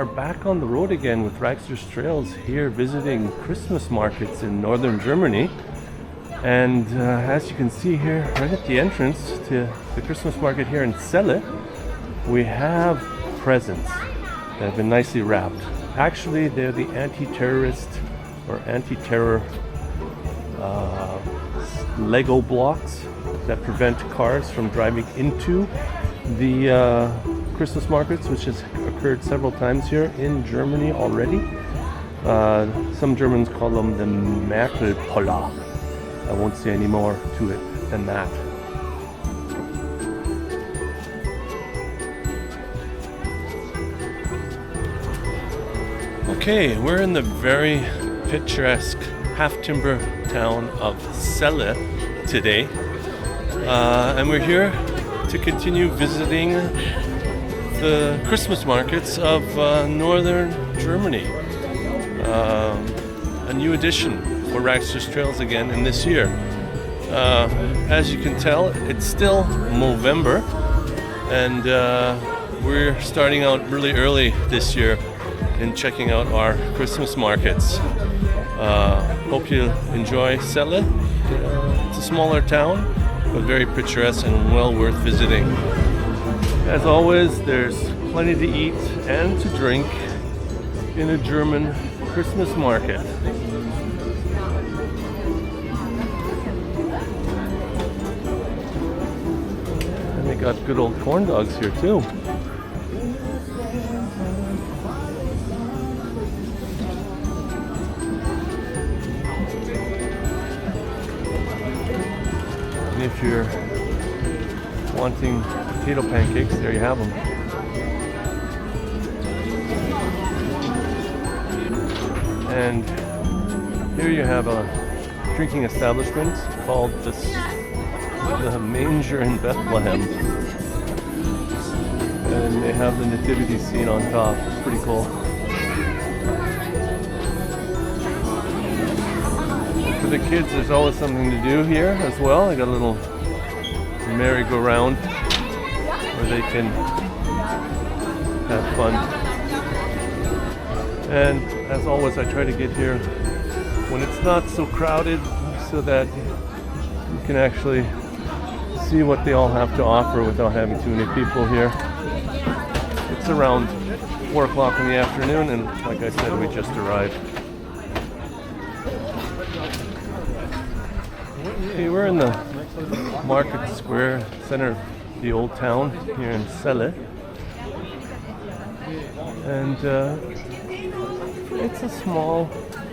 are back on the road again with Ragsters Trails here visiting Christmas markets in northern Germany. And as you can see here, right at the entrance to the Christmas market here in Celle, we have presents that have been nicely wrapped. Actually, they're the anti-terrorist or anti-terror Lego blocks that prevent cars from driving into the Christmas markets, which has occurred several times here in Germany already. Some Germans call them the Merkel-Poller. I won't say any more to it than that. Okay, we're in the very picturesque half-timber town of Celle today, and we're here to continue visiting the Christmas markets of northern Germany. A new addition for Ragsters Trails again in this year. As you can tell, it's still Movember, and we're starting out really early this year in checking out our Christmas markets. Hope you enjoy Celle. It's a smaller town, but very picturesque and well worth visiting. As always, there's plenty to eat and to drink in a German Christmas market. And they got good old corn dogs here too. And if you're wanting potato pancakes, there you have them. And here you have a drinking establishment called the Manger in Bethlehem. And they have the nativity scene on top. It's pretty cool. For the kids, there's always something to do here as well. I got a little merry-go-round where they can have fun. And as always, I try to get here when it's not so crowded so that you can actually see what they all have to offer without having too many people here. It's around 4 o'clock in the afternoon, and like I said, we just arrived. Okay, we're in the market square center of the old town here in Celle, and it's a small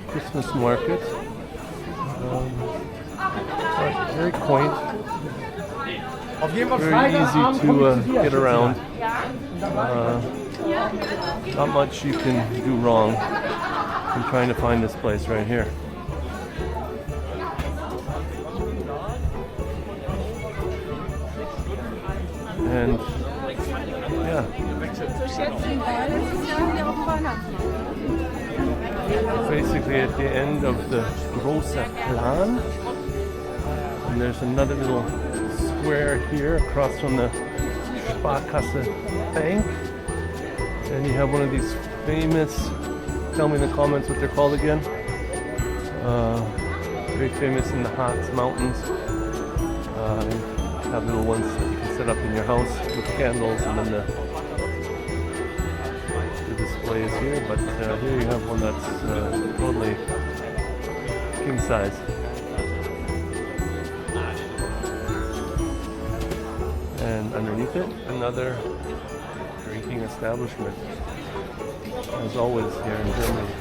Christmas market, but very quaint, very easy to get around. Not much you can do wrong in trying to find this place right here. And yeah, basically at the end of the große Plan, and there's another little square here across from the Sparkasse Bank, and you have one of these famous, tell me in the comments what they're called again, very famous in the Harz Mountains. Have little ones that you can set up in your house with candles, and then the display is here, but here you have one that's totally king size. And underneath it, another drinking establishment, as always here in Germany.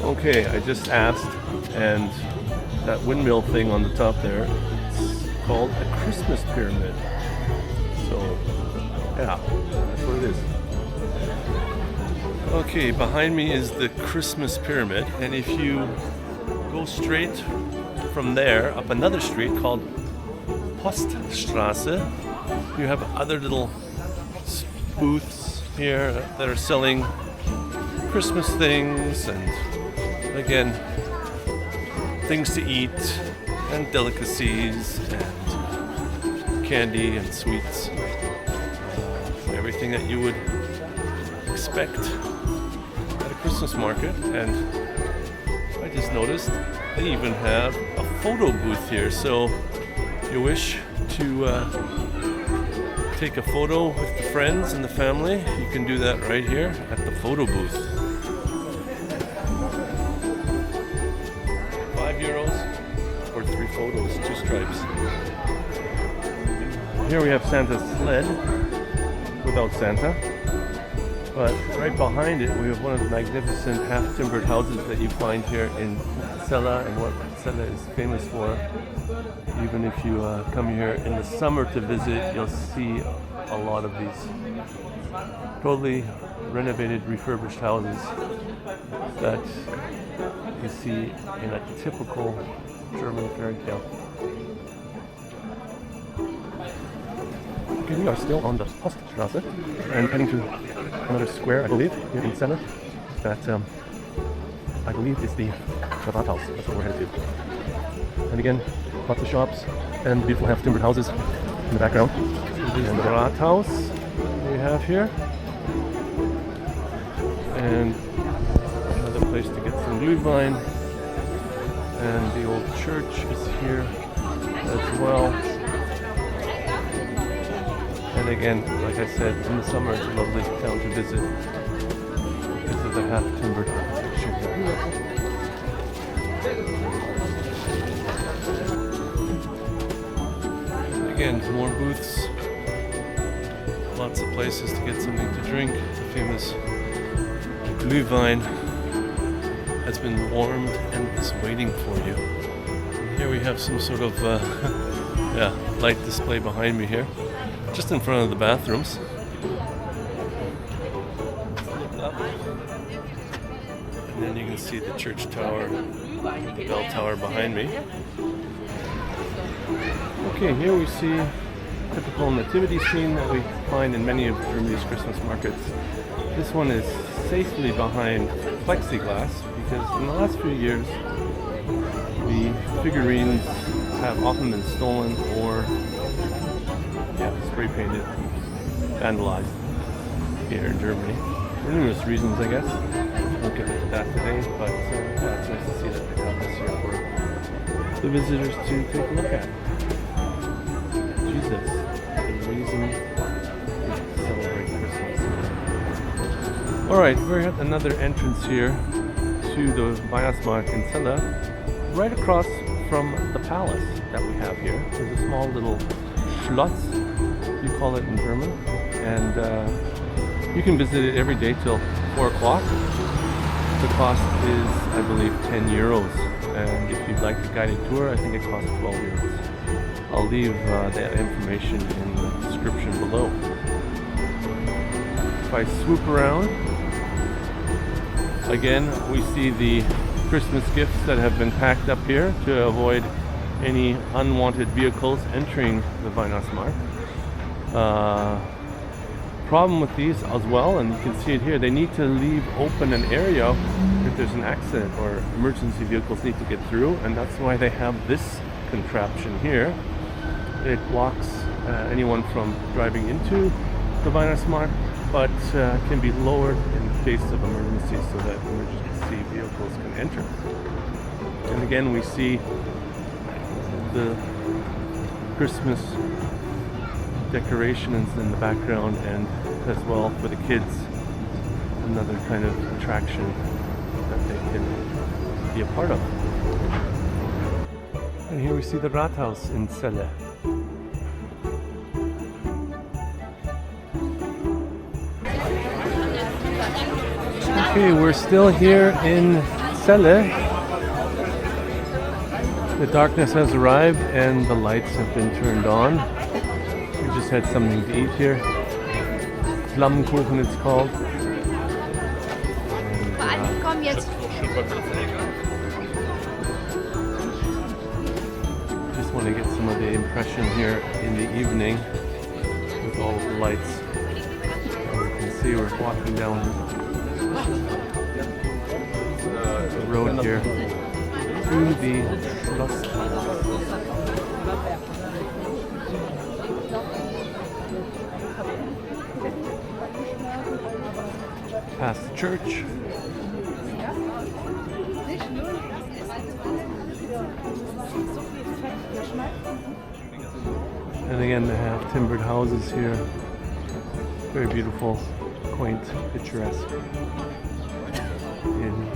Okay, I just asked, and that windmill thing on the top there, called a Christmas pyramid. So, yeah, that's what it is. Okay, behind me is the Christmas pyramid, and if you go straight from there up another street called Poststraße, you have other little booths here that are selling Christmas things and, again, things to eat and delicacies and candy and sweets, everything that you would expect at a Christmas market. And I just noticed they even have a photo booth here. So if you wish to take a photo with the friends and the family, you can do that right here at the photo booth. €5 for 3 photos, 2 stripes. Here we have Santa's sled without Santa, but right behind it we have one of the magnificent half-timbered houses that you find here in Celle, and what Celle is famous for. Even if you come here in the summer to visit, you'll see a lot of these totally renovated, refurbished houses that you see in a typical German fairy tale. Okay, we are still on the Poststraße and heading to another square, I believe, here in Celle. That I believe is the Rathaus. That's what we're headed to. And again, lots of shops and beautiful half-timbered houses in the background. And the Rathaus we have here. And another place to get some Glühwein. And the old church is here as well. And again, like I said, in the summer it's a lovely town to visit because of the half-timbered architecture here. Again, more booths, lots of places to get something to drink. The famous Glühwein has been warmed and is waiting for you. Here we have some sort of light display behind me here, just in front of the bathrooms. And then you can see the church tower, the bell tower behind me. Okay, here we see typical nativity scene that we find in many of Germany's Christmas markets. This one is safely behind plexiglass because in the last few years the figurines have often been stolen or spray painted, vandalized here in Germany for numerous reasons, I guess. We'll get into that today, but it's nice to see that they have this here for the visitors to take a look at. Jesus, the reason we celebrate Christmas. Alright, we're at another entrance here to the Weihnachtsmarkt in Celle, right across from the palace that we have here. There's a small little Schloss, you call it in German, and you can visit it every day till 4 o'clock. The cost is, I believe, €10, and if you'd like a guided tour, I think it costs €12. I'll leave that information in the description below. If I swoop around, again, we see the Christmas gifts that have been packed up here to avoid any unwanted vehicles entering the Weihnachtsmarkt. Problem with these as well, and you can see it here, they need to leave open an area if there's an accident or emergency vehicles need to get through, and that's why they have this contraption here. It blocks anyone from driving into the Weihnachtsmarkt, but can be lowered in case of emergency so that emergency vehicles can enter. And again, we see the Christmas decorations in the background, and as well for the kids, another kind of attraction that they can be a part of. And here we see the Rathaus in Celle. Okay, we're still here in Celle. The darkness has arrived and the lights have been turned on. We just had something to eat here. Flammenkuchen it's called. Just want to get some of the impression here in the evening with all of the lights. As you can see, we're walking down the road here to the Schloss. church. And again, they have timbered houses here. Very beautiful, quaint, picturesque in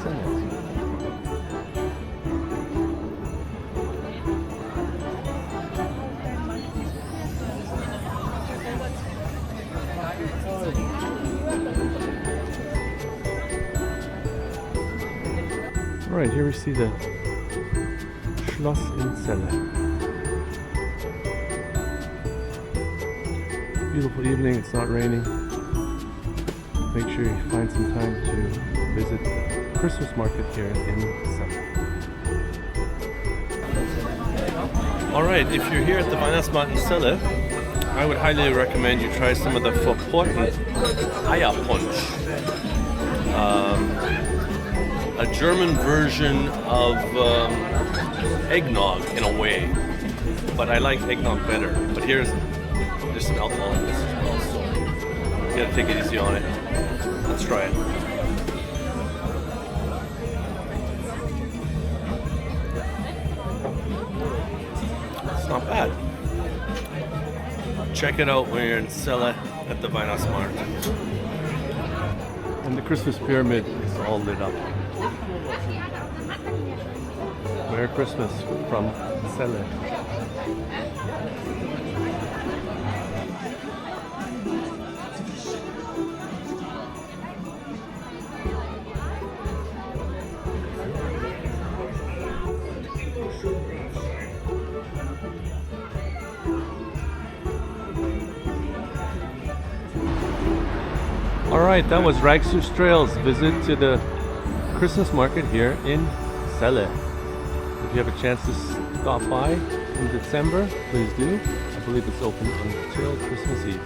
Celle. Alright, here we see the Schloss in Celle. Beautiful evening, it's not raining. Make sure you find some time to visit the Christmas market here in Celle. Alright, if you're here at the Weihnachtsmarkt in Celle, I would highly recommend you try some of the verporten Eierpunsch. A German version of eggnog in a way, but I like eggnog better. But there's some alcohol in this as well, so you gotta take it easy on it. Let's try it. It's not bad. Check it out when you're in Celle at the Weihnachtsmarkt. And the Christmas pyramid is all lit up. Merry Christmas from Celle. Alright, that was Ragsters Trails visit to the Christmas market here in Celle. If you have a chance to stop by in December, please do. I believe it's open until Christmas Eve.